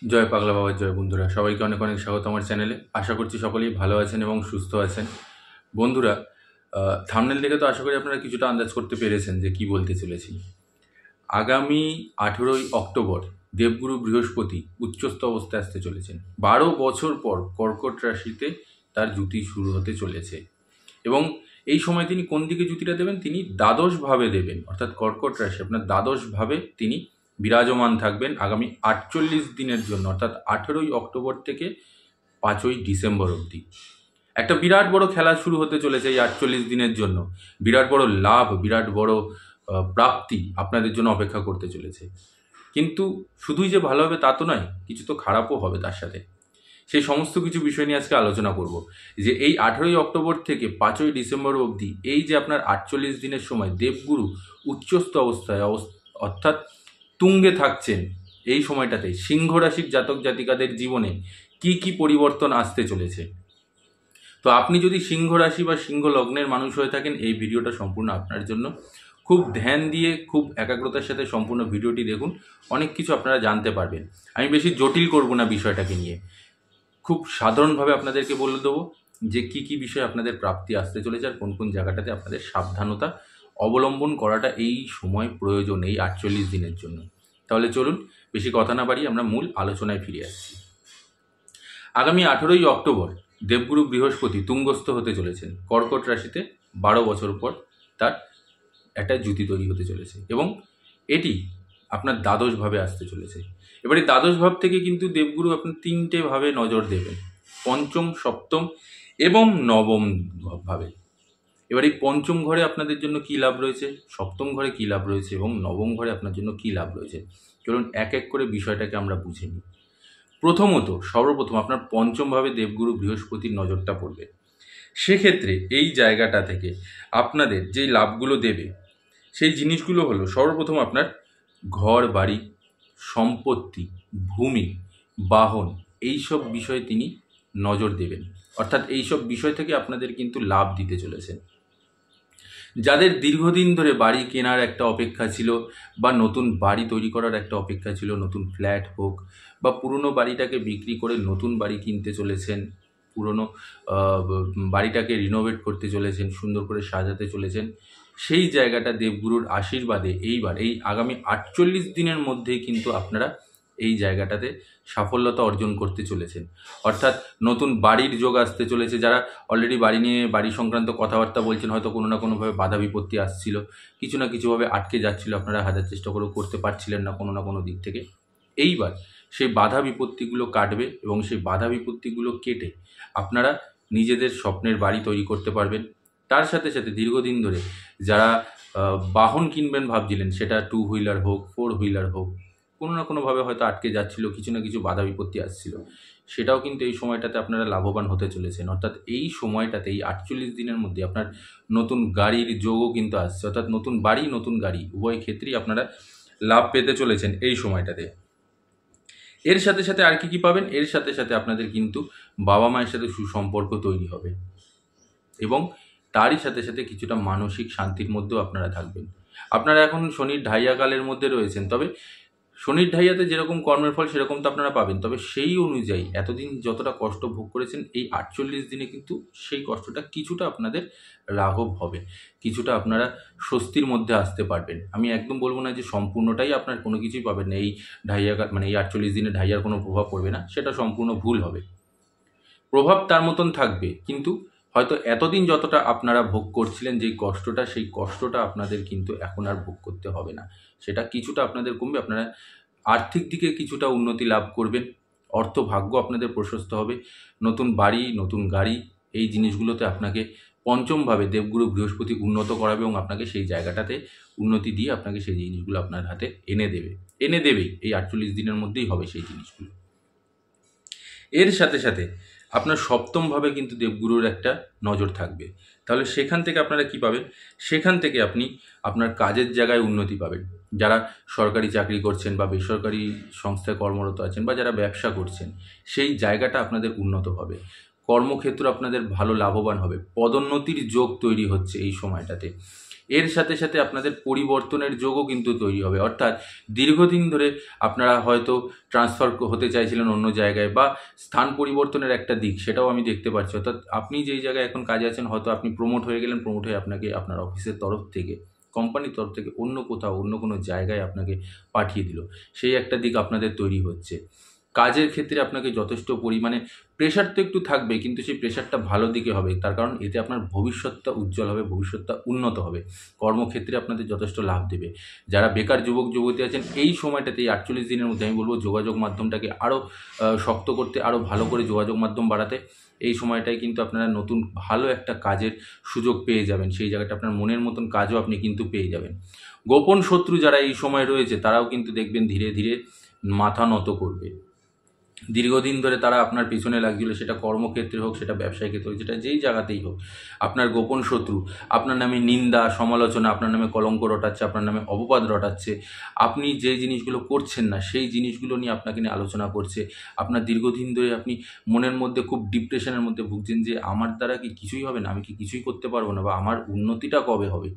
জয় পাগলা বাবার জয়। বন্ধুরা সবাইকে অনেক অনেক স্বাগত আমার চ্যানেলে। আশা করছি সকলেই ভালো আছেন এবং সুস্থ আছেন। বন্ধুরা, থাম্বনেল দেখে তো আশা করি আপনারা কিছুটা আন্দাজ করতে পেরেছেন যে কি বলতে চলেছি। আগামী 18ই অক্টোবর দেবগুরু বৃহস্পতি উচ্চস্থ অবস্থায় আসতে চলেছেন। 12 বছর পর কর্কট রাশিতে তার জ্যোতি শুরু হতে চলেছে এবং এই সময় তিনি কোন দিকে জ্যোতিটা দেবেন? তিনি দ্বাদশ ভাবে দেবেন, অর্থাৎ কর্কট রাশি আপনার দ্বাদশ ভাবে তিনি বিরাজমান থাকবেন আগামী 48 দিনের জন্য, অর্থাৎ 18ই অক্টোবর থেকে 5ই ডিসেম্বর অবধি। একটা বিরাট বড় খেলা শুরু হতে চলেছে এই 48 দিনের জন্য। বিরাট বড় লাভ, বিরাট বড় প্রাপ্তি আপনাদের জন্য অপেক্ষা করতে চলেছে। কিন্তু শুধুই যে ভালো হবে তা তো নয়, কিছু তো খারাপও হবে তার সাথে। সেই সমস্ত কিছু বিষয় নিয়ে আজকে আলোচনা করব। যে এই 18ই অক্টোবর থেকে 5ই ডিসেম্বর অবধি এই যে আপনার 48 দিনের সময় দেবগুরু উচ্চস্থ অবস্থায় অর্থাৎ তুঙ্গে থাকছেন, এই সময়টাতে সিংহ রাশির জাতক জাতিকাদের জীবনে কি কি পরিবর্তন আসতে চলেছে। তো আপনি যদি সিংহ রাশি বা সিংহ লগ্নের মানুষ হয়ে থাকেন, এই ভিডিওটা সম্পূর্ণ আপনার জন্য। খুব ধ্যান দিয়ে, খুব একাগ্রতার সাথে সম্পূর্ণ ভিডিওটি দেখুন, অনেক কিছু আপনারা জানতে পারবেন। আমি বেশি জটিল করব না বিষয়টাকে নিয়ে, খুব সাধারণভাবে আপনাদেরকে বলে দেবো যে কি কি বিষয় আপনাদের প্রাপ্তি আসতে চলেছে আর কোন কোন জায়গাটাতে আপনাদের সাবধানতা অবলম্বন করাটা এই সময় প্রয়োজন এই 48 দিনের জন্য। তাহলে চলুন বেশি কথা না বাড়িয়ে আমরা মূল আলোচনায় ফিরে আসছি। আগামী 18ই অক্টোবর দেবগুরু বৃহস্পতি তুঙ্গস্থ হতে চলেছেন কর্কট রাশিতে। 12 বছর পর তার একটা জ্যোতি তৈরি হতে চলেছে এবং এটি আপনার দ্বাদশ ভাবে আসতে চলেছে। এবারে দ্বাদশ ভাব থেকে কিন্তু দেবগুরু আপনার 3টে ভাবে নজর দেবেন, পঞ্চম, সপ্তম এবং নবম ভাবে। এবার এই পঞ্চম ঘরে আপনাদের জন্য কি লাভ রয়েছে, সপ্তম ঘরে কি লাভ রয়েছে এবং নবম ঘরে আপনার জন্য কি লাভ রয়েছে, চলুন এক এক করে বিষয়টাকে আমরা বুঝে নিই। সর্বপ্রথম আপনার পঞ্চম ভাবে দেবগুরু বৃহস্পতির নজরটা পড়বে। সেক্ষেত্রে এই জায়গাটা থেকে আপনাদের যেই লাভগুলো দেবে সেই জিনিসগুলো হলো, সর্বপ্রথম আপনার ঘর বাড়ি, সম্পত্তি, ভূমি, বাহন, এইসব বিষয়ে তিনি নজর দেবেন। অর্থাৎ এইসব বিষয় থেকে আপনাদের কিন্তু লাভ দিতে চলেছেন। যাদের দীর্ঘদিন ধরে বাড়ি কেনার একটা অপেক্ষা ছিল বা নতুন বাড়ি তৈরি করার একটা অপেক্ষা ছিল, নতুন ফ্ল্যাট হোক বা পুরনো বাড়িটাকে বিক্রি করে নতুন বাড়ি কিনতে চলেছেন, পুরনো বাড়িটাকে রিনোভেট করতে চলেছেন, সুন্দর করে সাজাতে চলেছেন, সেই জায়গাটা দেবগুরুর আশীর্বাদে এইবার এই আগামী 48 দিনের মধ্যেই কিন্তু আপনারা এই জায়গাটাতে সাফল্যতা অর্জন করতে চলেছেন। অর্থাৎ নতুন বাড়ির যোগ আসতে চলেছে। যারা অলরেডি বাড়ি নিয়ে বাড়ি সংক্রান্ত কথাবার্তা বলছেন, হয়তো কোনো না কোনোভাবে বাধা বিপত্তি আসছিল, কিছু না কিছুভাবে আটকে যাচ্ছিল, আপনারা হাজার চেষ্টা করেও করতে পারছিলেন না কোনো না কোনো দিক থেকে। এইবার সেই বাধা বিপত্তিগুলো কাটবে এবং সেই বাধা বিপত্তিগুলো কেটে আপনারা নিজেদের স্বপ্নের বাড়ি তৈরি করতে পারবেন। তার সাথে সাথে দীর্ঘদিন ধরে যারা বাহন কিনবেন ভাবছিলেন, সেটা 2 হুইলার হোক, 4 হুইলার হোক, কোনো না কোনোভাবে হয়তো আটকে যাচ্ছিল, কিছু না কিছু বাধা বিপত্তি আসছিল, সেটাও কিন্তু এই সময়টাতে আপনারা লাভবান হতে চলেছেন। অর্থাৎ এই সময়টাতে এই 48 দিনের মধ্যে আপনার নতুন গাড়ির যোগও কিন্তু আসছে। অর্থাৎ নতুন বাড়ি, নতুন গাড়ি উভয় ক্ষেত্রেই আপনারা লাভ পেতে চলেছেন এই সময়টাতে। এর সাথে সাথে আর কি পাবেন? এর সাথে সাথে আপনাদের কিন্তু বাবা মায়ের সাথে সুসম্পর্ক তৈরি হবে এবং তারই সাথে সাথে কিছুটা মানসিক শান্তির মধ্যেও আপনারা থাকবেন। আপনারা এখন শনির ঢাইয়াকালের মধ্যে রয়েছেন, তবে শনির ঢাইয়াতে যেরকম কর্মের ফল সেরকম তো আপনারা পাবেন, তবে সেই অনুযায়ী এতদিন যতটা কষ্ট ভোগ করেছেন এই 48 দিনে কিন্তু সেই কষ্টটা কিছুটা আপনাদের লাঘব হবে, কিছুটা আপনারা স্বস্তির মধ্যে আসতে পারবেন। আমি একদম বলবো না যে সম্পূর্ণটাই আপনার কোনো কিছুই পাবেন না, এই ঢাইয়াকাল মানে এই 48 দিনে ঢাইয়ার কোনো প্রভাব পড়বে না, সেটা সম্পূর্ণ ভুল হবে। প্রভাব তার মতন থাকবে, কিন্তু হয়তো এতদিন যতটা আপনারা ভোগ করছিলেন যেই কষ্টটা, সেই কষ্টটা আপনাদের কিন্তু এখন আর ভোগ করতে হবে না, সেটা কিছুটা আপনাদের কমবে। আপনারা আর্থিক দিকে কিছুটা উন্নতি লাভ করবেন, অর্থ ভাগ্য আপনাদের প্রশস্ত হবে, নতুন বাড়ি, নতুন গাড়ি, এই জিনিসগুলোতে আপনাকে পঞ্চমভাবে দেবগুরু বৃহস্পতি উন্নত করাবে এবং আপনাকে সেই জায়গাটাতে উন্নতি দিয়ে আপনাকে সেই জিনিসগুলো আপনার হাতে এনে দেবেই। এই 48 দিনের মধ্যেই হবে সেই জিনিসগুলো। এর সাথে সাথে আপনার সপ্তমভাবে কিন্তু দেবগুরুর একটা নজর থাকবে। তাহলে সেখান থেকে আপনারা কি পাবেন? সেখান থেকে আপনি আপনার কাজের জায়গায় উন্নতি পাবেন। যারা সরকারি চাকরি করছেন বা বেসরকারি সংস্থায় কর্মরত আছেন বা যারা ব্যবসা করছেন, সেই জায়গাটা আপনাদের উন্নত হবে। কর্মক্ষেত্র আপনাদের ভালো লাভবান হবে, পদোন্নতির যোগ তৈরি হচ্ছে এই সময়টাতে। এর সাথে সাথে আপনাদের পরিবর্তনের যোগও কিন্তু তৈরি হবে, অর্থাৎ দীর্ঘদিন ধরে আপনারা হয়তো ট্রান্সফার হতে চাইছিলেন অন্য জায়গায়, বা স্থান পরিবর্তনের একটা দিক সেটাও আমি দেখতে পাচ্ছি। অর্থাৎ আপনি যেই জায়গায় এখন কাজে আছেন হয়তো আপনি প্রমোট হয়ে গেলেন, প্রমোট হয়ে আপনাকে আপনার অফিসের তরফ থেকে, কোম্পানির তরফ থেকে অন্য কোথাও অন্য কোনো জায়গায় আপনাকে পাঠিয়ে দিল, সেই একটা দিক আপনাদের তৈরি হচ্ছে। কাজের ক্ষেত্রে আপনাকে যথেষ্ট পরিমাণে প্রেশার তো একটু থাকবে, কিন্তু সেই প্রেশারটা ভালো দিকে হবে, তার কারণ এতে আপনার ভবিষ্যৎটা উজ্জ্বল হবে, ভবিষ্যৎটা উন্নত হবে, কর্মক্ষেত্রে আপনাদের যথেষ্ট লাভ দেবে। যারা বেকার যুবক যুবতী আছেন এই সময়টাতে, এই 48 দিনের মধ্যে আমি বলবো যোগাযোগ মাধ্যমটাকে আরও শক্ত করতে, আরও ভালো করে যোগাযোগ মাধ্যম বাড়াতে। এই সময়টায় কিন্তু আপনারা নতুন ভালো একটা কাজের সুযোগ পেয়ে যাবেন, সেই জায়গাটা আপনার মনের মতন কাজও আপনি কিন্তু পেয়ে যাবেন। গোপন শত্রু যারা এই সময় রয়েছে তারাও কিন্তু দেখবেন ধীরে ধীরে মাথা নত করবে। দীর্ঘদিন ধরে তারা আপনার পিছনে লাগছিল, সেটা কর্মক্ষেত্রে হোক, সেটা ব্যবসায়িক ক্ষেত্রে হোক, যেটা যেই জায়গাতেই হোক, আপনার গোপন শত্রু আপনার নামে নিন্দা সমালোচনা, আপনার নামে কলঙ্ক রটাচ্ছে, আপনার নামে অপবাদ রটাচ্ছে, আপনি যে জিনিসগুলো করছেন না সেই জিনিসগুলো নিয়ে আপনাকে নিয়ে আলোচনা করছে। আপনার দীর্ঘদিন ধরে আপনি মনের মধ্যে খুব ডিপ্রেশনের মধ্যে ভুগছেন যে আমার দ্বারা কি কিছুই হবে না, আমি কি কিছুই করতে পারবো না, বা আমার উন্নতিটা কবে হবে।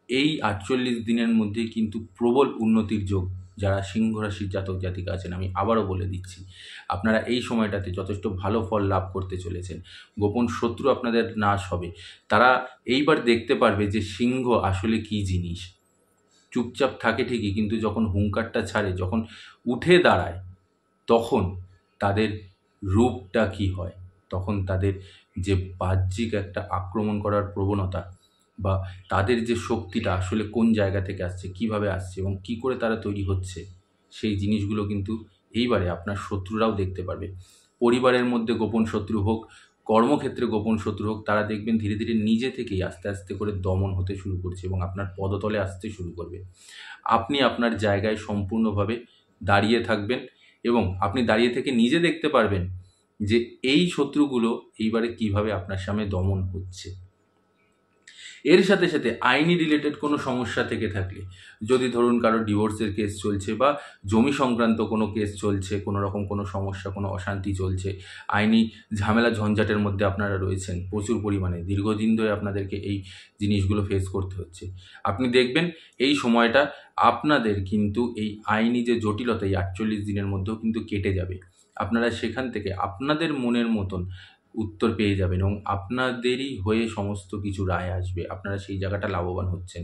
এই 48 দিনের মধ্যে কিন্তু প্রবল উন্নতির যোগ যারা সিংহ রাশির জাতক জাতিকা আছেন, আমি আবারও বলে দিচ্ছি, আপনারা এই সময়টাতে যথেষ্ট ভালো ফল লাভ করতে চলেছেন। গোপন শত্রু আপনাদের নাশ হবে, তারা এইবার দেখতে পারবে যে সিংহ আসলে কী জিনিস। চুপচাপ থাকে ঠিকই, কিন্তু যখন হুঙ্কারটা ছাড়ে, যখন উঠে দাঁড়ায়, তখন তাদের রূপটা কী হয়, তখন তাদের যে বাহ্যিক একটা আক্রমণ করার প্রবণতা, বা তাদের যে শক্তিটা আসলে কোন জায়গা থেকে আসছে, কিভাবে আসছে এবং কি করে তারা তৈরি হচ্ছে, সেই জিনিসগুলো কিন্তু এইবারে আপনার শত্রুরাও দেখতে পারবে। পরিবারের মধ্যে গোপন শত্রু হোক, কর্মক্ষেত্রে গোপন শত্রু হোক, তারা দেখবেন ধীরে ধীরে নিজে থেকেই আস্তে আস্তে করে দমন হতে শুরু করছে এবং আপনার পদতলে আসতে শুরু করবে। আপনি আপনার জায়গায় সম্পূর্ণভাবে দাঁড়িয়ে থাকবেন এবং আপনি দাঁড়িয়ে থেকে নিজে দেখতে পারবেন যে এই শত্রুগুলো এইবারে কিভাবে আপনার সামনে দমন হচ্ছে। এর সাথে সাথে আইনি রিলেটেড কোনো সমস্যা থেকে থাকলে, যদি ধরুন কারো ডিভোর্সের কেস চলছে বা জমি সংক্রান্ত কোনো কেস চলছে, কোনো রকম কোনো সমস্যা, কোনো অশান্তি চলছে, আইনি ঝামেলা ঝঞ্ঝাটের মধ্যে আপনারা রয়েছেন প্রচুর পরিমাণে, দীর্ঘদিন ধরে আপনাদেরকে এই জিনিসগুলো ফেস করতে হচ্ছে, আপনি দেখবেন এই সময়টা আপনাদের কিন্তু এই আইনি যে জটিলতা এই 48 দিনের মধ্যেও কিন্তু কেটে যাবে। আপনারা সেখান থেকে আপনাদের মনের মতন উত্তর পেয়ে যাবেন এবং আপনাদেরই হয়ে সমস্ত কিছু রায় আসবে, আপনারা সেই জায়গাটা লাভবান হচ্ছেন।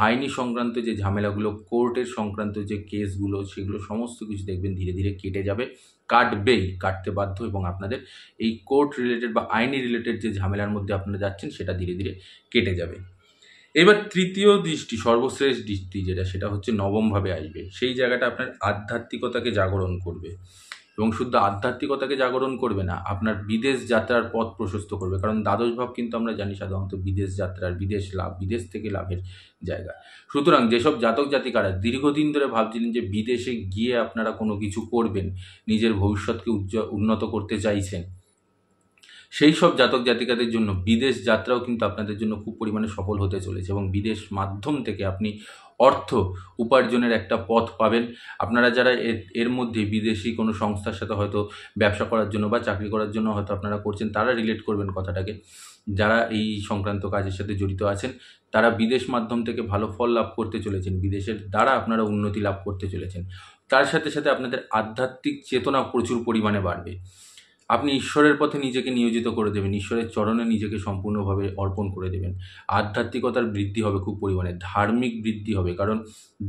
আইনি সংক্রান্ত যে ঝামেলাগুলো, কোর্টের সংক্রান্ত যে কেসগুলো, সেগুলো সমস্ত কিছু দেখবেন ধীরে ধীরে কেটে যাবে, কাটবেই, কাটতে বাধ্য, এবং আপনাদের এই কোর্ট রিলেটেড বা আইনি রিলেটেড যে ঝামেলার মধ্যে আপনারা যাচ্ছেন সেটা ধীরে ধীরে কেটে যাবে। এবার তৃতীয় দৃষ্টি, সর্বশেষ দৃষ্টি যেটা, সেটা হচ্ছে নবমভাবে আসবে, সেই জায়গাটা আপনার আধ্যাত্মিকতাকে জাগরণ করবে, এবং শুদ্ধ আধ্যাত্মিকতাকে জাগরণ করবে না, আপনার বিদেশ যাত্রার পথ প্রশস্ত করবে। কারণ দ্বাদশ ভাব কিন্তু আমরা জানি সাধারণত বিদেশ যাত্রার, বিদেশ লাভ, বিদেশ থেকে লাভের জায়গা। সুতরাং যেসব জাতক জাতিকারা দীর্ঘদিন ধরে ভাবছিলেন যে বিদেশে গিয়ে আপনারা কোনো কিছু করবেন, নিজের ভবিষ্যৎকে উন্নত করতে চাইছেন, সেই সব জাতক জাতিকাদের জন্য বিদেশ যাত্রাও কিন্তু আপনাদের জন্য খুব পরিমাণে সফল হতে চলেছে, এবং বিদেশ মাধ্যম থেকে আপনি অর্থ উপার্জনের একটা পথ পাবেন। আপনারা যারা এর মধ্যে বিদেশি কোনো সংস্থার সাথে হয়তো ব্যবসা করার জন্য বা চাকরি করার জন্য হয়তো আপনারা করছেন, তারা রিলেট করবেন কথাটাকে। যারা এই সংক্রান্ত কাজের সাথে জড়িত আছেন, তারা বিদেশ মাধ্যম থেকে ভালো ফল লাভ করতে চলেছেন, বিদেশের দ্বারা আপনারা উন্নতি লাভ করতে চলেছেন। তার সাথে সাথে আপনাদের আধ্যাত্মিক চেতনা প্রচুর পরিমাণে বাড়বে। আপনি ঈশ্বরের পথে নিজেকে নিয়োজিত করে দেবেন, ঈশ্বরের চরণে নিজেকে সম্পূর্ণভাবে অর্পণ করে দেবেন। আধ্যাত্মিকতার বৃদ্ধি হবে খুব পরিমাণে, ধার্মিক বৃদ্ধি হবে, কারণ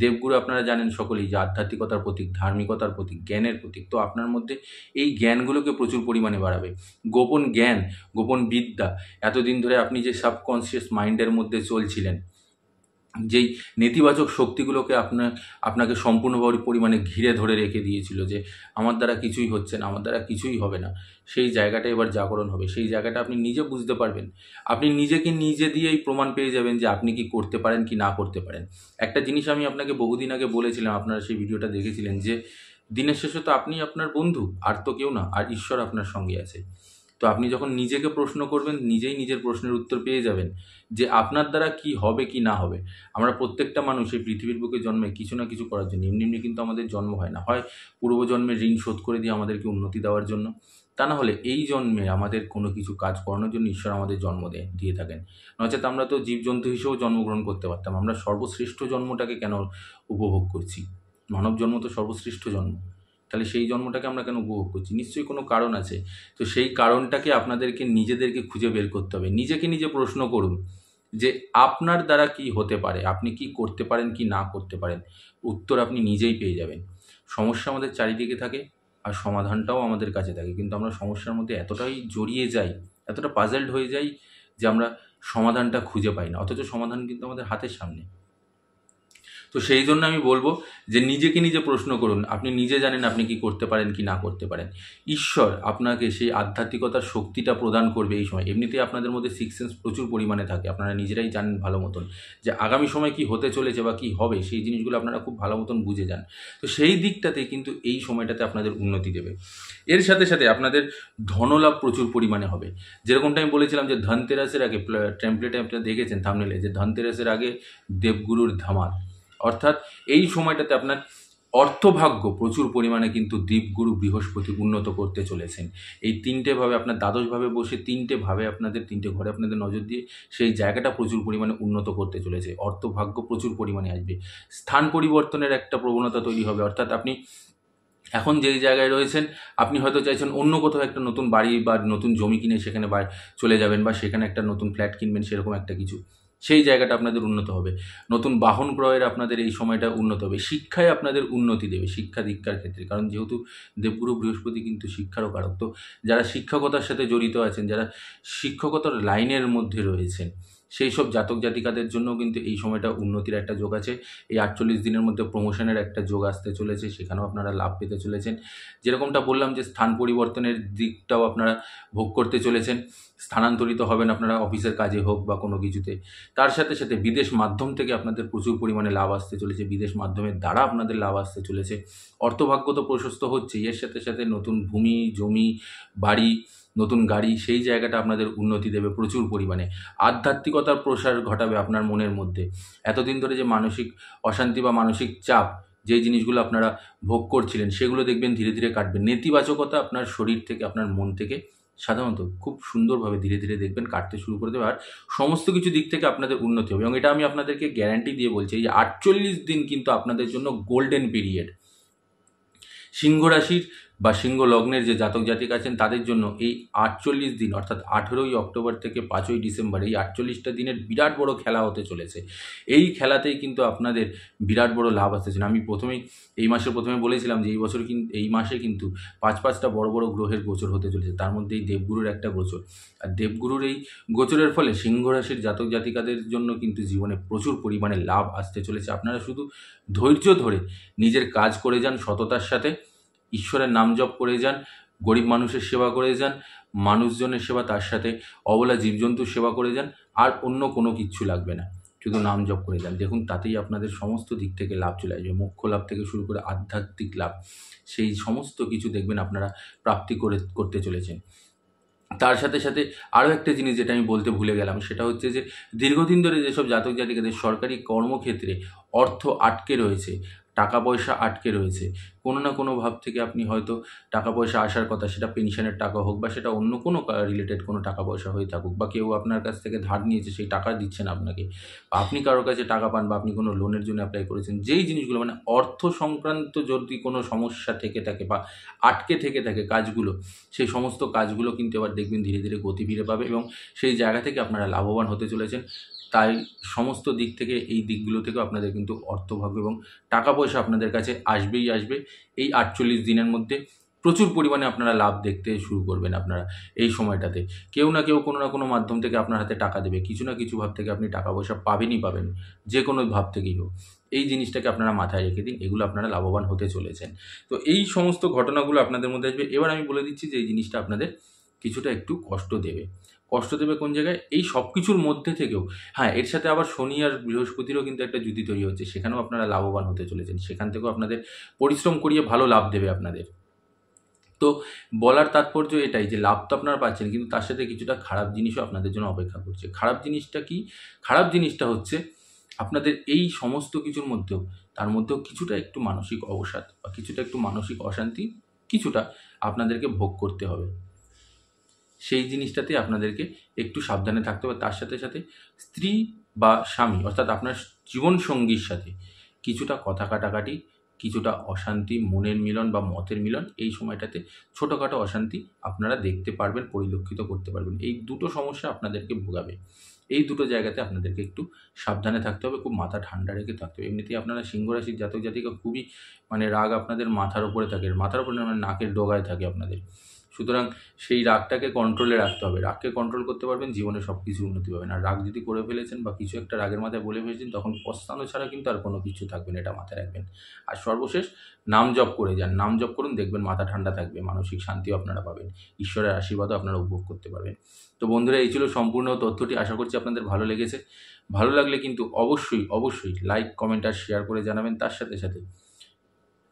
দেবগুরু আপনারা জানেন সকলেই যে আধ্যাত্মিকতার প্রতীক, ধার্মিকতার প্রতীক, জ্ঞানের প্রতীক। তো আপনার মধ্যে এই জ্ঞানগুলোকে প্রচুর পরিমাণে বাড়াবে। গোপন জ্ঞান, গোপন বিদ্যা, এতদিন ধরে আপনি যে সাবকনসিয়াস মাইন্ডের মধ্যে চলছিলেন, যেই নেতিবাচক শক্তিগুলোকে আপনাকে সম্পূর্ণভাবে পরিমাণে ঘিরে ধরে রেখে দিয়েছিল, যে আমার দ্বারা কিছুই হচ্ছে না, আমার দ্বারা কিছুই হবে না, সেই জায়গাটা এবার জাগরণ হবে। সেই জায়গাটা আপনি নিজে বুঝতে পারবেন, আপনি নিজেকে নিজে দিয়েই প্রমাণ পেয়ে যাবেন যে আপনি কি করতে পারেন কি না করতে পারেন। একটা জিনিস আমি আপনাকে বহুদিন আগে বলেছিলাম, আপনারা সেই ভিডিওটা দেখেছিলেন, যে দিনের শেষে তো আপনি আপনার বন্ধু, আর তো কেউ না, আর ঈশ্বর আপনার সঙ্গে আছে। তো আপনি যখন নিজেকে প্রশ্ন করবেন, নিজেই নিজের প্রশ্নের উত্তর পেয়ে যাবেন যে আপনার দ্বারা কি হবে কি না হবে। আমরা প্রত্যেকটা মানুষ এই পৃথিবীর বুকে জন্মে কিছু না কিছু করার জন্য, এমনি এমনি কিন্তু আমাদের জন্ম হয় না, হয় পূর্বজন্মের ঋণ শোধ করে দিয়ে আমাদেরকে উন্নতি দেওয়ার জন্য, তা না হলে এই জন্মে আমাদের কোনো কিছু কাজ করানোর জন্য ঈশ্বর আমাদের জন্ম দিয়ে থাকেন। নচেত আমরা তো জীবজন্তু হিসেবেও জন্মগ্রহণ করতে পারতাম। আমরা সর্বশ্রেষ্ঠ জন্মটাকে কেন উপভোগ করছি? মানব জন্ম তো সর্বশ্রেষ্ঠ জন্ম। তাহলে সেই জন্মটাকে আমরা কেন উপভোগ করছি? নিশ্চয়ই কোনো কারণ আছে। তো সেই কারণটাকে আপনাদেরকে নিজেদেরকে খুঁজে বের করতে হবে। নিজেকে নিজে প্রশ্ন করুন যে আপনার দ্বারা কি হতে পারে, আপনি কি করতে পারেন কি না করতে পারেন। উত্তর আপনি নিজেই পেয়ে যাবেন। সমস্যা আমাদের চারিদিকে থাকে আর সমাধানটাও আমাদের কাছে থাকে, কিন্তু আমরা সমস্যার মধ্যে এতটাই জড়িয়ে যাই, এতটা পাজলড হয়ে যাই যে আমরা সমাধানটা খুঁজে পাই না, অথচ সমাধান কিন্তু আমাদের হাতের সামনে। তো সেই জন্য আমি বলবো যে নিজেকে নিজে প্রশ্ন করুন, আপনি নিজে জানেন আপনি কি করতে পারেন কি না করতে পারেন। ঈশ্বর আপনাকে সেই আধ্যাত্মিকতার শক্তিটা প্রদান করবে এই সময়। এমনিতেই আপনাদের মধ্যে সিক্স সেন্স প্রচুর পরিমাণে থাকে, আপনারা নিজেরাই জানেন ভালো মতন যে আগামী সময় কি হতে চলেছে বা কি হবে, সেই জিনিসগুলো আপনারা খুব ভালো মতন বুঝে যান। তো সেই দিকটাতে কিন্তু এই সময়টাতে আপনাদের উন্নতি দেবে। এর সাথে সাথে আপনাদের ধনলাভ প্রচুর পরিমাণে হবে। যেরকমটা আমি বলেছিলাম যে ধনতেরাসের আগে, টেমপ্লেটে আপনারা দেখেছেন থাম্বনেলে, যে ধনতেরাসের আগে দেবগুরুর ধামাল, অর্থাৎ এই সময়টাতে আপনার অর্থভাগ্য প্রচুর পরিমাণে কিন্তু দেবগুরু বৃহস্পতি উন্নত করতে চলেছেন। এই তিনটে ভাবে আপনার দ্বাদশভাবে বসে তিনটে ভাবে আপনাদের, তিনটে ঘরে আপনাদের নজর দিয়ে সেই জায়গাটা প্রচুর পরিমাণে উন্নত করতে চলেছে। অর্থভাগ্য প্রচুর পরিমাণে আসবে। স্থান পরিবর্তনের একটা প্রবণতা তৈরি হবে, অর্থাৎ আপনি এখন যেই জায়গায় রয়েছেন আপনি হয়তো চাইছেন অন্য কোথাও একটা নতুন বাড়ি বা নতুন জমি কিনে সেখানে চলে যাবেন, বা সেখানে একটা নতুন ফ্ল্যাট কিনবেন, সেরকম একটা কিছু। সেই জায়গাটা আপনাদের উন্নত হবে। নতুন বাহন ক্রয়ের আপনাদের এই সময়টা উন্নত হবে। শিক্ষায় আপনাদের উন্নতি দেবে, শিক্ষা দীক্ষার ক্ষেত্রে, কারণ যেহেতু দেবগুরু বৃহস্পতি কিন্তু শিক্ষারও কারক। তো যারা শিক্ষকতার সাথে জড়িত আছেন, যারা শিক্ষকতার লাইনের মধ্যে রয়েছেন, সেই সব জাতক জাতিকাদের জন্য কিন্তু এই সময়টা উন্নতির একটা যোগ আছে। এই 48 দিনের মধ্যে প্রমোশনের একটা যোগ আসতে চলেছে, সেখানেও আপনারা লাভ পেতে চলেছেন। যেরকমটা বললাম যে স্থান পরিবর্তনের দিকটাও আপনারা ভোগ করতে চলেছেন। স্থানান্তরিত হবেন আপনারা অফিসের কাজে হোক বা কোনো কিছুতে। তার সাথে সাথে বিদেশ মাধ্যম থেকে আপনাদের প্রচুর পরিমাণে লাভ আসতে চলেছে, বিদেশ মাধ্যমের দ্বারা আপনাদের লাভ আসতে চলেছে। অর্থভাগ্য তো প্রশস্ত হচ্ছেই, এর সাথে সাথে নতুন ভূমি, জমি, বাড়ি, নতুন গাড়ি, সেই জায়গাটা আপনাদের উন্নতি দেবে প্রচুর পরিমাণে। আধ্যাত্মিকতার প্রসার ঘটাবে আপনার মনের মধ্যে। এতদিন ধরে যে মানসিক অশান্তি বা মানসিক চাপ, যে জিনিসগুলো আপনারা ভোগ করছিলেন, সেগুলো দেখবেন ধীরে ধীরে কাটবে। নেতিবাচকতা আপনার শরীর থেকে, আপনার মন থেকে সাধারণত খুব সুন্দরভাবে ধীরে ধীরে দেখবেন কাটতে শুরু করে দেবে। আর সমস্ত কিছু দিক থেকে আপনাদের উন্নতি হবে, এবং এটা আমি আপনাদেরকে গ্যারান্টি দিয়ে বলছি। এই 48 দিন কিন্তু আপনাদের জন্য গোল্ডেন পিরিয়ড। সিংহ রাশির বা সিংহ লগ্নের যে জাতক জাতিক আছেন তাদের জন্য এই 48 দিন, অর্থাৎ 18ই অক্টোবর থেকে 5ই ডিসেম্বর, এই 48টা দিনের বিরাট বড় খেলা হতে চলেছে। এই খেলাতেই কিন্তু আপনাদের বিরাট বড় লাভ আসতেছে। আমি এই মাসের প্রথমে বলেছিলাম যে এই মাসে কিন্তু 5টা বড় বড় গ্রহের গোচর হতে চলেছে, তার মধ্যে এই দেবগুরুর একটা গোচর। আর দেবগুরুর এই গোচরের ফলে সিংহ রাশির জাতক জাতিকাদের জন্য কিন্তু জীবনে প্রচুর পরিমাণে লাভ আসতে চলেছে। আপনারা শুধু ধৈর্য ধরে নিজের কাজ করে যান, সততার সাথে ঈশ্বরের নাম জপ করে যান, গরিব মানুষের সেবা করে যান, মানুষজনের সেবা, তার সাথে অবলা জীবজন্তুর সেবা করে যান, আর অন্য কোনো কিচ্ছু লাগবে না, শুধু নাম জপ করে যান। দেখুন তাতেই আপনাদের সমস্ত দিক থেকে লাভ চলে আসবে। মোক্ষ লাভ থেকে শুরু করে আধ্যাত্মিক লাভ, সেই সমস্ত কিছু দেখবেন আপনারা প্রাপ্তি করতে চলেছেন। তার সাথে সাথে আরও একটা জিনিস যেটা আমি বলতে ভুলে গেলাম, সেটা হচ্ছে যে দীর্ঘদিন ধরে যেসব জাতক জাতিকাদের সরকারি কর্মক্ষেত্রে অর্থ আটকে রয়েছে, টাকা পয়সা আটকে রয়েছে, কোনো না কোনো ভাব থেকে আপনি হয়তো টাকা পয়সা আসার কথা, সেটা পেনশনের টাকা হোক বা সেটা অন্য কোনো রিলেটেড কোনো টাকা পয়সা হয়ে থাকুক, বা কেউ আপনার কাছ থেকে ধার নিয়েছে সেই টাকা দিচ্ছেন আপনাকে, বা আপনি কারোর কাছে টাকা পান, বা আপনি কোনো লোনের জন্য অ্যাপ্লাই করেছেন, যেই জিনিসগুলো মানে অর্থ সংক্রান্ত যদি কোনো সমস্যা থেকে থাকে বা আটকে থেকে থাকে কাজগুলো, সেই সমস্ত কাজগুলো কিন্তু এবার দেখবেন ধীরে ধীরে গতি ফিরে পাবে, এবং সেই জায়গা থেকে আপনারা লাভবান হতে চলেছেন। তাই সমস্ত দিক থেকে, এই দিকগুলো থেকেও আপনাদের কিন্তু অর্থভাগ্য এবং টাকা পয়সা আপনাদের কাছে আসবেই আসবে। এই 48 দিনের মধ্যে প্রচুর পরিমাণে আপনারা লাভ দেখতে শুরু করবেন। আপনারা এই সময়টাতে কেউ না কেউ কোনো না কোনো মাধ্যম থেকে আপনার হাতে টাকা দেবে, কিছু না কিছু ভাব থেকে আপনি টাকা পয়সা পাবেনই পাবেন, যে কোনো ভাব থেকেই হোক। এই জিনিসটাকে আপনারা মাথায় রেখে দিন, এগুলো আপনারা লাভবান হতে চলেছেন। তো এই সমস্ত ঘটনাগুলো আপনাদের মধ্যে আসবে। এবার আমি বলে দিচ্ছি যে এই জিনিসটা আপনাদের কিছুটা একটু কষ্ট দেবে। কষ্ট দেবে কোন জায়গায়? এই সব কিছুর মধ্যে থেকেও, হ্যাঁ, এর সাথে আবার শনি আর বৃহস্পতিরও কিন্তু একটা জুতি তৈরি হচ্ছে, সেখানেও আপনারা লাভবান হতে চলেছেন। সেখান থেকেও আপনাদের পরিশ্রম করিয়ে ভালো লাভ দেবে আপনাদের। তো বলার তাৎপর্য এটাই যে লাভ তো আপনারা পাচ্ছেন, কিন্তু তার সাথে কিছুটা খারাপ জিনিসও আপনাদের জন্য অপেক্ষা করছে। খারাপ জিনিসটা কি? খারাপ জিনিসটা হচ্ছে আপনাদের এই সমস্ত কিছুর মধ্যেও, তার মধ্যেও কিছুটা একটু মানসিক অবসাদ বা কিছুটা একটু মানসিক অশান্তি কিছুটা আপনাদেরকে ভোগ করতে হবে। সেই জিনিসটাতে আপনাদেরকে একটু সাবধানে থাকতে হবে। তার সাথে সাথে স্ত্রী বা স্বামী অর্থাৎ আপনার জীবনসঙ্গীর সাথে কিছুটা কথা কাটাকাটি, কিছুটা অশান্তি, মনের মিলন বা মতের মিলন, এই সময়টাতে ছোটোখাটো অশান্তি আপনারা দেখতে পারবেন, পরিলক্ষিত করতে পারবেন। এই দুটো সমস্যা আপনাদেরকে ভোগাবে। এই দুটো জায়গাতে আপনাদেরকে একটু সাবধানে থাকতে হবে, খুব মাথা ঠান্ডা রেখে থাকতে হবে। এমনিতেই আপনারা সিংহ রাশির জাতক জাতিকা খুবই রাগ আপনাদের মাথার উপরে থাকে, মাথার উপরে না, নাকের ডগায় থাকে আপনাদের। সুতরাং সেই রাগটাকে কন্ট্রোলে রাখতে হবে। রাগকে কন্ট্রোল করতে পারবেন, জীবনে সব কিছু উন্নতি পাবেন। আর রাগ যদি করে ফেলেছেন বা কিছু একটা রাগের মাথায় বলে ফেলেছেন, তখন পস্তানো ছাড়া কিন্তু আর কোনো কিছু থাকবে না, এটা মাথায় রাখবেন। আর সর্বশেষ নাম জপ করে যান, নাম জপ করুন, দেখবেন মাথা ঠান্ডা থাকবে, মানসিক শান্তিও আপনারা পাবেন, ঈশ্বরের আশীর্বাদও আপনারা উপভোগ করতে পারবেন। তো বন্ধুরা, এই ছিল সম্পূর্ণ তথ্যটি। আশা করছি আপনাদের ভালো লেগেছে। ভালো লাগলে কিন্তু অবশ্যই লাইক, কমেন্ট আর শেয়ার করে জানাবেন। তার সাথে সাথে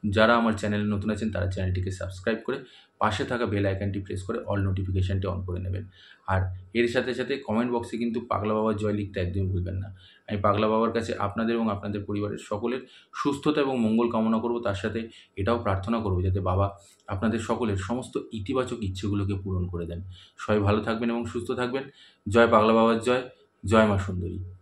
যারা আমার চ্যানেলে নতুন আছেন তারা চ্যানেলটিকে সাবস্ক্রাইব করে পাশে থাকা বেল আইকনটি প্রেস করে অল নোটিফিকেশানটি অন করে নেবেন। আর এর সাথে সাথে কমেন্ট বক্সে কিন্তু পাগলা বাবার জয় লিখতে একদমই ভুলবেন না। আমি পাগলা বাবার কাছে আপনাদের এবং আপনাদের পরিবারের সকলের সুস্থতা এবং মঙ্গল কামনা করব। তার সাথে এটাও প্রার্থনা করব যাতে বাবা আপনাদের সকলের সমস্ত ইতিবাচক ইচ্ছেগুলোকে পূরণ করে দেন। সবাই ভালো থাকবেন এবং সুস্থ থাকবেন। জয় পাগলা বাবার জয়, জয় মা সুন্দরী।